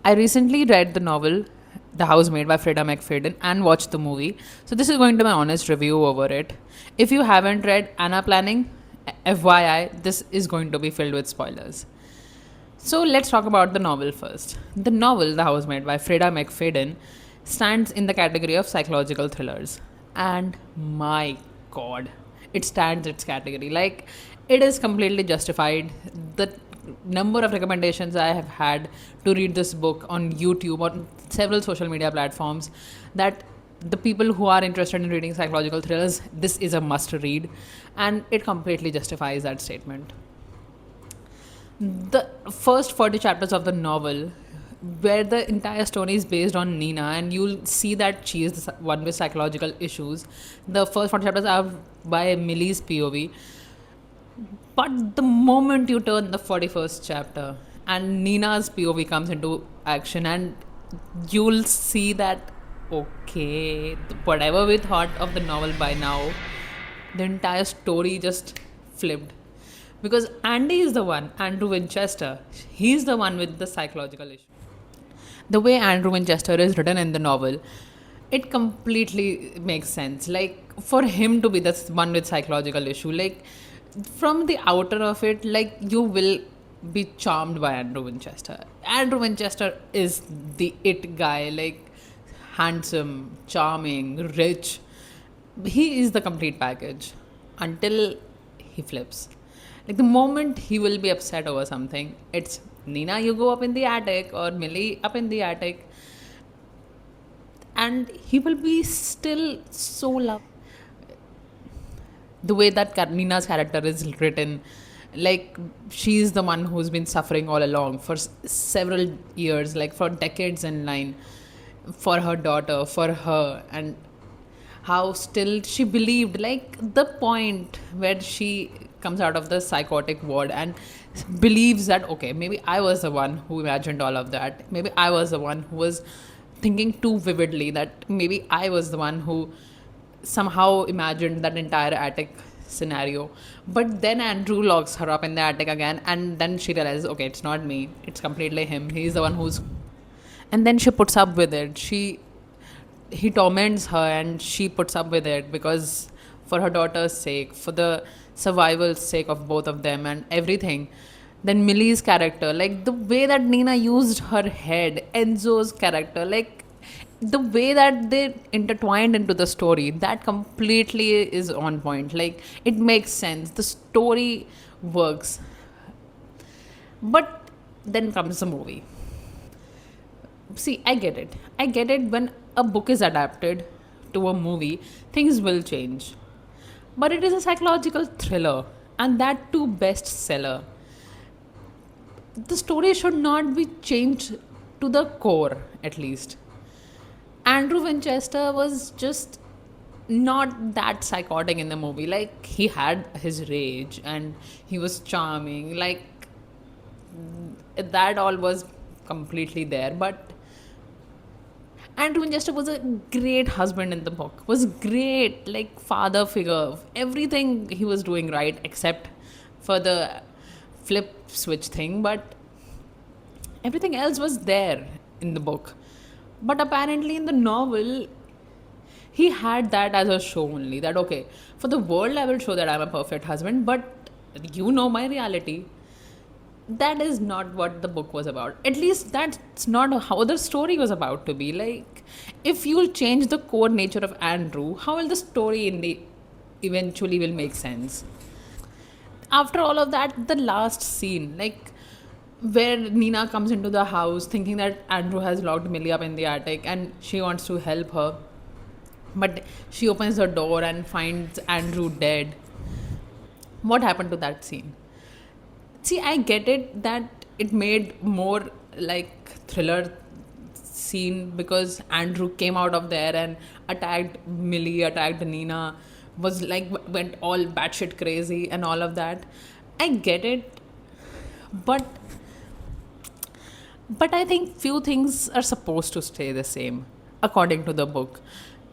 I recently read the novel The Housemaid by Freda McFadden and watched the movie. So this is going to be my honest review over it. If you haven't read Anna Planning, FYI, this is going to be filled with spoilers. So let's talk about the novel first. The novel, The Housemaid by Freda McFadden, stands in the category of psychological thrillers. And my god, it stands its category. Like, it is completely justified. The number of recommendations I have had to read this book on YouTube, on several social media platforms, that the people who are interested in reading psychological thrillers, this is a must read. And it completely justifies that statement. The first 40 chapters of the novel, where the entire story is based on Nina, and you'll see that she is the one with psychological issues. The first 40 chapters are by Millie's POV. But the moment you turn the 41st chapter and Nina's POV comes into action, and you'll see that, okay, whatever we thought of the novel by now, the entire story just flipped. Because Andy is the one, Andrew Winchester, he's the one with the psychological issue. The way Andrew Winchester is written in the novel, it completely makes sense. Like, for him to be the one with psychological issue, like, from the outer of it, like, you will be charmed by Andrew Winchester. Andrew Winchester is the it guy, like, handsome, charming, rich. He is the complete package until he flips. Like, the moment he will be upset over something, it's Nina, you go up in the attic, or Millie up in the attic, and he will be still so love. The way that Nina's character is written, like, she's the one who's been suffering all along for several years, like for decades in line, for her daughter, for her, and how still she believed, like the point where she comes out of the psychotic ward and believes that, okay, maybe I was the one who imagined all of that, maybe I was the one who was thinking too vividly, that maybe I was the one who somehow imagined that entire attic scenario. But then Andrew locks her up in the attic again, and then she realizes, okay, it's not me, it's completely him, he's the one who's. And then she puts up with it. He torments her, and she puts up with it, because for her daughter's sake, for the survival sake of both of them and everything. Then Millie's character, like the way that Nina used her head, Enzo's character, like the way that they intertwined into the story, that completely is on point. Like, it makes sense, the story works. But then comes the movie. See, I get it when a book is adapted to a movie, things will change. But it is a psychological thriller, and that too bestseller. The story should not be changed to the core, at least. Andrew Winchester was just not that psychotic in the movie. Like, he had his rage and he was charming. Like, that all was completely there. But Andrew Winchester was a great husband in the book, was great, like father figure. Everything he was doing right, except for the flip switch thing. But everything else was there in the book. But apparently in the novel, he had that as a show only. That, okay, for the world I will show that I'm a perfect husband, but you know my reality. That is not what the book was about. At least that's not how the story was about to be. Like, if you'll change the core nature of Andrew, how will the story in the eventually will make sense? After all of that, the last scene, like where Nina comes into the house thinking that Andrew has locked Millie up in the attic and she wants to help her, but she opens the door and finds Andrew dead. What happened to that scene? See, I get it that it made more like thriller scene, because Andrew came out of there and attacked Millie, attacked Nina, was like went all batshit crazy and all of that. I get it, but I think few things are supposed to stay the same according to the book.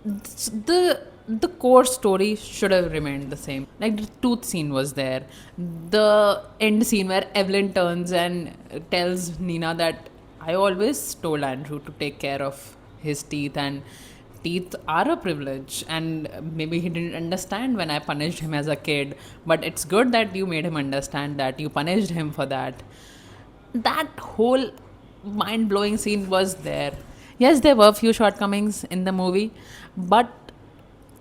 The core story should have remained the same. Like, the tooth scene was there, the end scene where Evelyn turns and tells Nina that I always told Andrew to take care of his teeth, and teeth are a privilege. And maybe he didn't understand when I punished him as a kid, but it's good that you made him understand that you punished him for that. That whole mind blowing scene was there. Yes, there were few shortcomings in the movie, but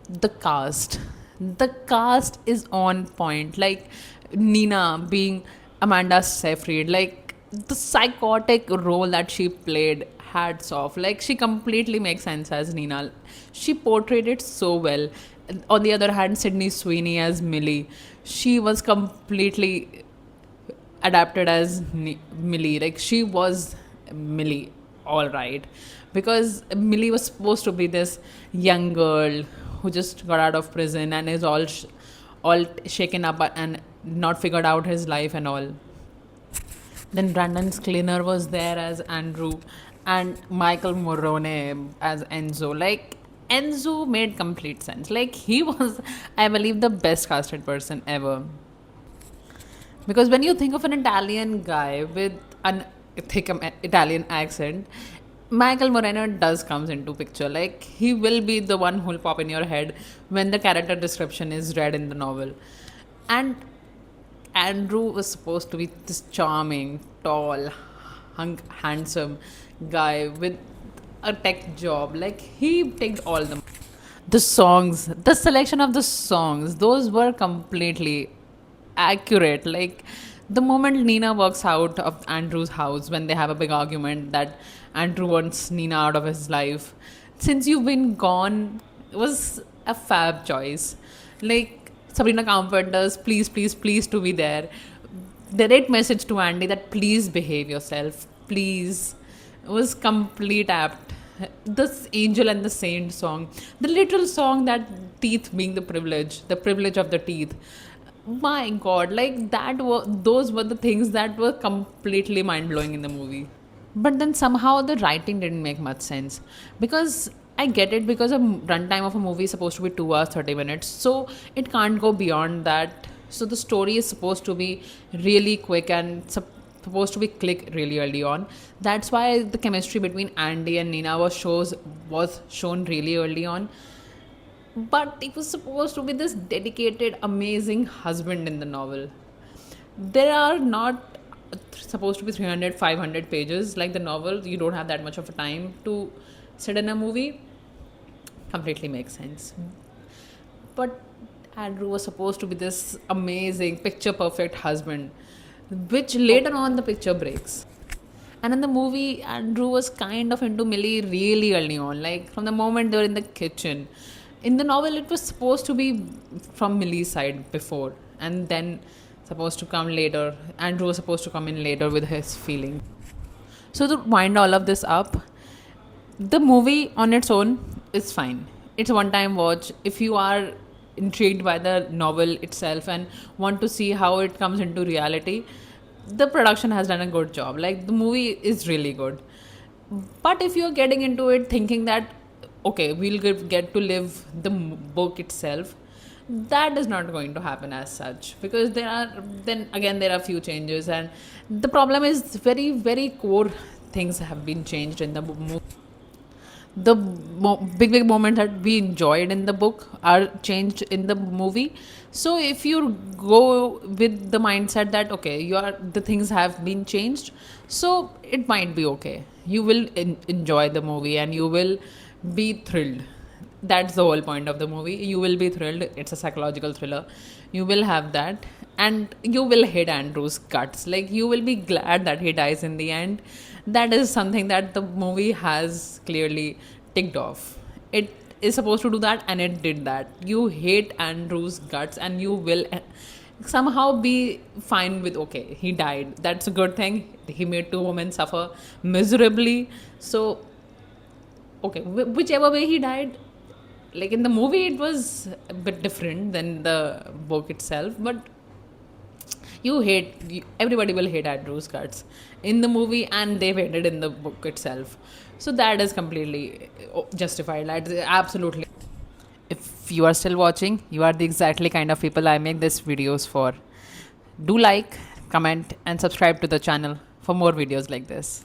the cast the cast is on point. Like Nina being Amanda Seyfried, like the psychotic role that she played, hats off. Like she completely makes sense as Nina. She portrayed it so well. On the other hand, Sydney Sweeney as Millie, she was completely adapted as Millie. Like she was Millie, all right, because Millie was supposed to be this young girl who just got out of prison and is all shaken up and not figured out his life and all. Then Brandon Cleaner was there as Andrew, and Michael Morone as Enzo. Like Enzo made complete sense. Like he was, I believe, the best casted person ever. Because when you think of an Italian guy with an thick Italian accent, Michael Moreno does comes into picture. Like he will be the one who will pop in your head when the character description is read in the novel. And Andrew was supposed to be this charming, tall, handsome guy with a tech job. Like he ticked all the songs, the selection of the songs, those were completely accurate. Like the moment Nina walks out of Andrew's house when they have a big argument that Andrew wants Nina out of his life, since you've been gone, was a fab choice. Like Sabrina Carpenter's please, please, please to be there. Direct message to Andy that please behave yourself, please, was complete apt. This Angel and the Saint song, the literal song that teeth being the privilege of the teeth. My God, like those were the things that were completely mind blowing in the movie. But then somehow the writing didn't make much sense, because I get it, because a runtime of a movie is supposed to be 2 hours 30 minutes, so it can't go beyond that. So the story is supposed to be really quick and supposed to be click really early on. That's why the chemistry between Andy and Nina was shown really early on. But it was supposed to be this dedicated, amazing husband in the novel. There are not supposed to be 300, 500 pages like the novel. You don't have that much of a time to sit in a movie. Completely makes sense. But Andrew was supposed to be this amazing, picture perfect husband, which later on the picture breaks. And in the movie, Andrew was kind of into Millie really early on, like from the moment they were in the kitchen. In the novel, it was supposed to be from Millie's side before, and then supposed to come later. Andrew was supposed to come in later with his feeling. So to wind all of this up, the movie on its own is fine. It's a one-time watch. If you are intrigued by the novel itself and want to see how it comes into reality, the production has done a good job. Like the movie is really good. But if you're getting into it thinking that okay, we'll get to live the book itself, that is not going to happen as such, because there are few changes, and the problem is very, very core things have been changed in the movie. The big moments that we enjoyed in the book are changed in the movie. So if you go with the mindset that okay, the things have been changed, so it might be okay, you will enjoy the movie and you will be thrilled. That's the whole point of the movie. You will be thrilled. It's a psychological thriller. You will have that, and you will hate Andrew's guts. Like you will be glad that he dies in the end. That is something that the movie has clearly ticked off. It is supposed to do that, and it did that. You hate Andrew's guts, and you will somehow be fine with okay, he died. That's a good thing. He made two women suffer miserably. So okay, whichever way he died, like in the movie it was a bit different than the book itself, but everybody will hate Andrew's guts in the movie, and they've hated in the book itself. So that is completely justified. That's absolutely. If you are still watching, you are the exactly kind of people I make these videos for. Do like, comment and subscribe to the channel for more videos like this.